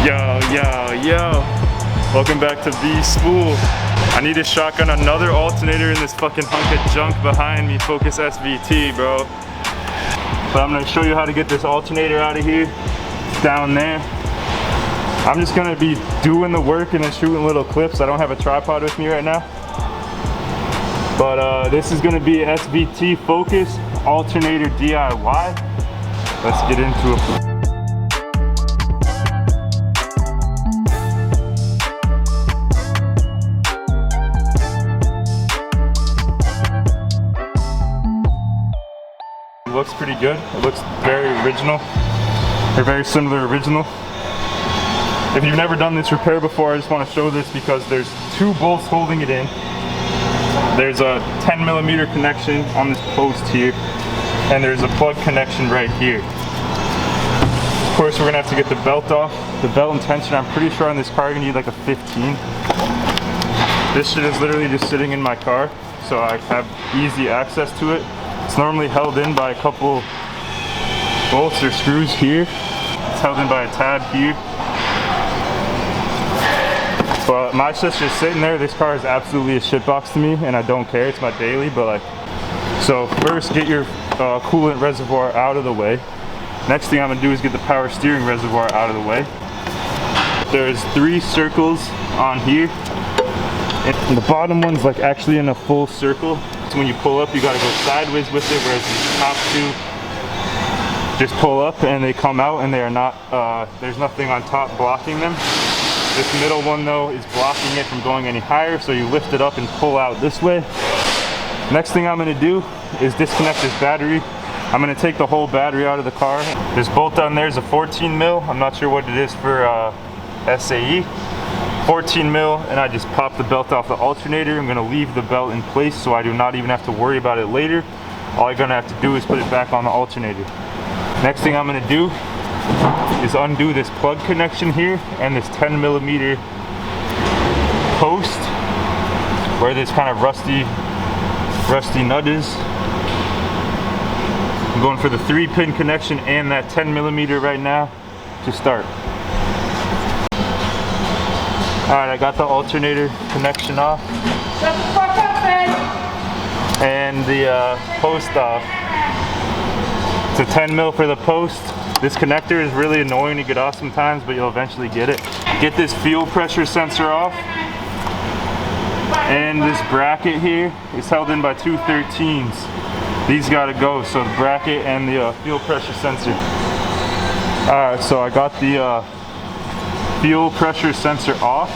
Yo. Welcome back to V-Spool. I need to shotgun another alternator in this fucking hunk of junk behind me, Focus SVT, bro. But I'm gonna show you how to get this alternator out of here. It's down there. I'm just gonna be doing the work and then shooting little clips. I don't have a tripod with me right now. But this is gonna be SVT Focus alternator DIY. Let's get into it. It looks pretty good. It looks very original, or very similar original. If you've never done this repair before, I just want to show this because there's two bolts holding it in. There's a 10mm connection on this post here, and there's a plug connection right here. Of course, we're gonna have to get the belt off. The belt and tension, I'm pretty sure on this car, you're gonna need like a 15. This shit is literally just sitting in my car, so I have easy access to it. It's normally held in by a couple bolts or screws here. It's held in by a tab here. But my shit's just sitting there. This car is absolutely a shitbox to me, and I don't care. It's my daily, but like, so first get your coolant reservoir out of the way. Next thing I'm gonna do is get the power steering reservoir out of the way. There's 3 circles on here, and the bottom one's like actually in a full circle. So when you pull up, you gotta go sideways with it, whereas these top 2 just pull up and they come out, and they are not, there's nothing on top blocking them. This middle one though is blocking it from going any higher, so you lift it up and pull out this way. Next thing I'm gonna do is disconnect this battery. I'm gonna take the whole battery out of the car. This bolt down there is a 14mm. I'm not sure what it is for SAE. 14mm, and I just pop the belt off the alternator. I'm gonna leave the belt in place so I do not even have to worry about it later. All I'm gonna have to do is put it back on the alternator. Next thing I'm gonna do is undo this plug connection here and this 10mm post where this kind of rusty nut is. I'm going for the 3-pin connection and that 10mm right now to start. Alright, I got the alternator connection off. Shut the fuck up, man! And the post off. It's a 10mm for the post. This connector is really annoying to get off sometimes, but you'll eventually get it. Get this fuel pressure sensor off. And this bracket here is held in by 2 13s. These gotta go, so the bracket and the fuel pressure sensor. Alright, so I got the fuel pressure sensor off.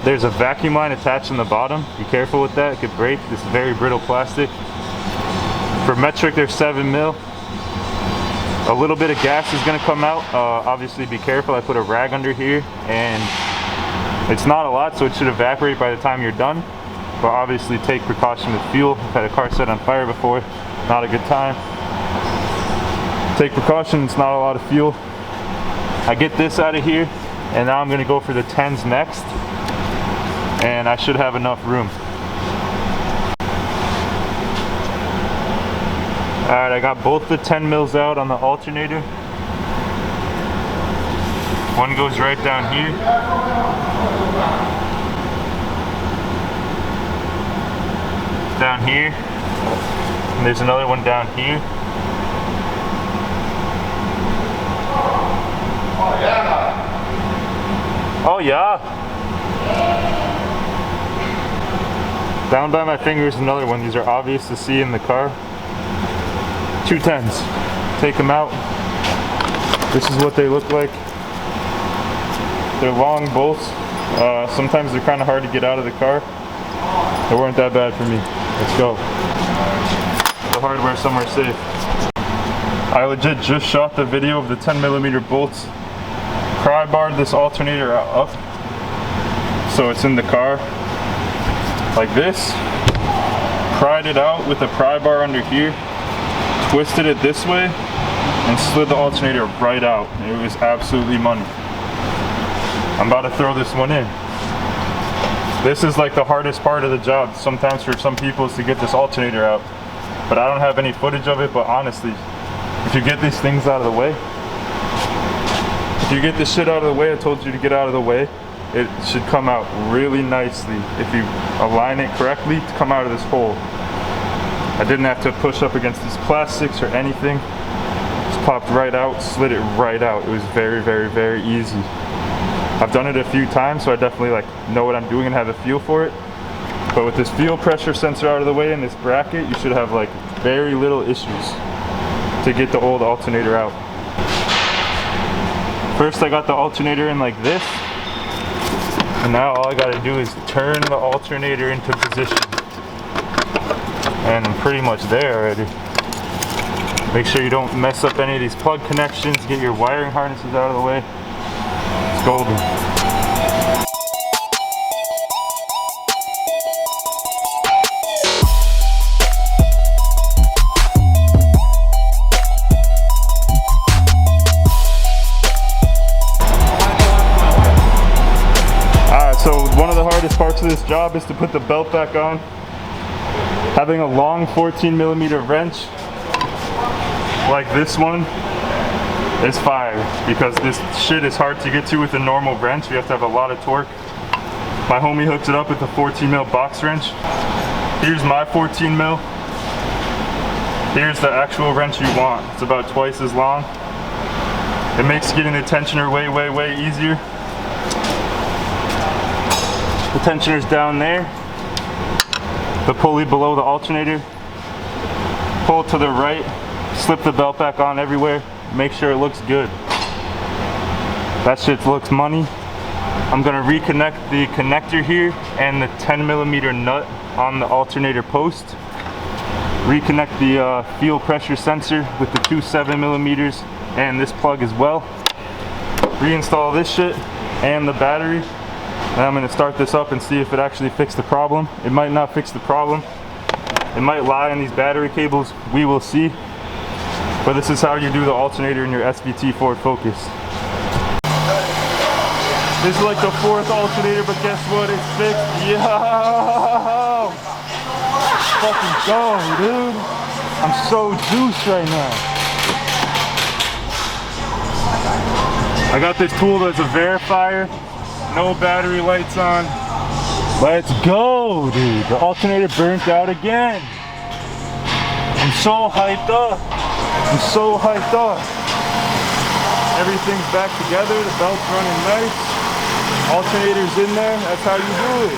There's a vacuum line attached in the bottom. Be careful with that, it could break. This is very brittle plastic. For metric, they're 7mm. A little bit of gas is gonna come out. Obviously be careful, I put a rag under here, and it's not a lot, so it should evaporate by the time you're done. But obviously take precaution with fuel. I've had a car set on fire before, not a good time. Take precaution, it's not a lot of fuel. I get this out of here, and now I'm gonna go for the 10s next, and I should have enough room. Alright, I got both the 10mm out on the alternator. One goes right down here. Down here. And there's another one down here. Oh yeah! Down by my finger is another one. These are obvious to see in the car. 2 10s. Take them out. This is what they look like. They're long bolts. Sometimes they're kind of hard to get out of the car. They weren't that bad for me. Let's go. The hardware somewhere safe. I legit just shot the video of the 10mm bolts. Pry barred this alternator up, so it's in the car like this. Pried it out with a pry bar under here. Twisted it this way and slid the alternator right out. It was absolutely money. I'm about to throw this one in. This is like the hardest part of the job sometimes for some people, is to get this alternator out. But I don't have any footage of it, but honestly, if you get these things out of the way, If you get this shit out of the way, I told you to get out of the way, it should come out really nicely if you align it correctly to come out of this hole. I didn't have to push up against these plastics or anything. Just popped right out, slid it right out. It was very, very, very easy. I've done it a few times, so I definitely like know what I'm doing and have a feel for it. But with this fuel pressure sensor out of the way and this bracket, you should have like very little issues to get the old alternator out. First I got the alternator in like this, and now all I gotta do is turn the alternator into position. And I'm pretty much there already. Make sure you don't mess up any of these plug connections, get your wiring harnesses out of the way. It's golden. So one of the hardest parts of this job is to put the belt back on. Having a long 14mm wrench like this one is fire, because this shit is hard to get to with a normal wrench. You have to have a lot of torque. My homie hooked it up with a 14mm box wrench. Here's my 14mm. Here's the actual wrench you want. It's about twice as long. It makes getting the tensioner way, way, way easier. The tensioner's down there. The pulley below the alternator. Pull to the right, slip the belt back on everywhere, make sure it looks good. That shit looks money. I'm gonna reconnect the connector here and the 10mm nut on the alternator post. Reconnect the fuel pressure sensor with the two 7mm and this plug as well. Reinstall this shit and the battery. And I'm going to start this up and see if it actually fixed the problem. It might not fix the problem. It might lie on these battery cables. We will see. But this is how you do the alternator in your SVT Ford Focus. This is like the fourth alternator, but guess what? It's fixed. Yo! Fucking go, dude. I'm so juiced right now. I got this tool that's a verifier. No battery lights on. Let's go, dude. The alternator burnt out again. I'm so hyped up. I'm so hyped up. Everything's back together. The belt's running nice. Alternator's in there. That's how you do it.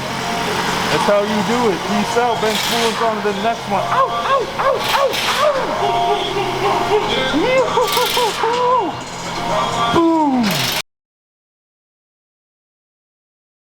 That's how you do it. Peace out. Ben Spool's on to the next one. Ow, ow, ow, ow, ow.